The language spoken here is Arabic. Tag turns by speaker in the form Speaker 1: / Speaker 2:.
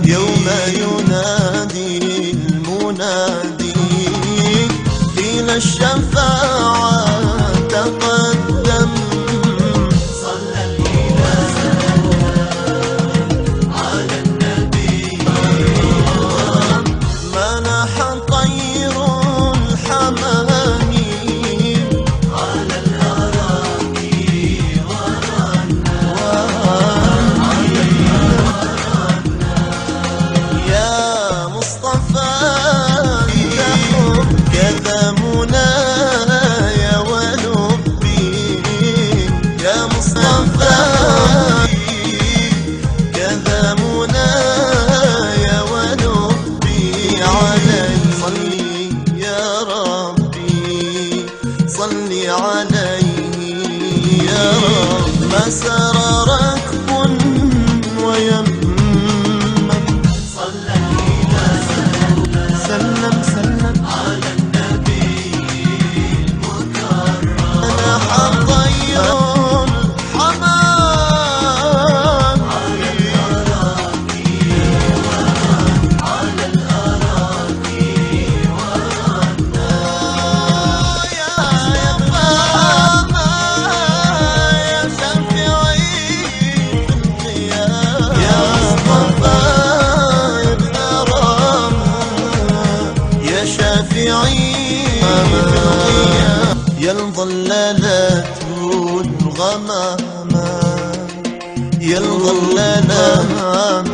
Speaker 1: يوم ينادي المنادي إلى الشفاعة تقدم.
Speaker 2: صلى الإله على النبي
Speaker 1: منح طير الحمام
Speaker 2: على الأراضي ورنا
Speaker 1: يا مصطفى كذا منايا ولبي يا مصطفى كذا منايا ولبي علي صلي يا ربي صلي عليه يا رب ما سار ركب ويمم
Speaker 2: صلى الإله
Speaker 1: سلم سلم
Speaker 2: على النبي المكرم
Speaker 1: أنا حطير الحمام
Speaker 2: على الأراضي ورنا
Speaker 1: يا فاطمة يا شفيعي في القيامة يا مصطفى يا ابن رحمة يا شفيعي في القيامة يا الظلالات والغمامة يا الظلالات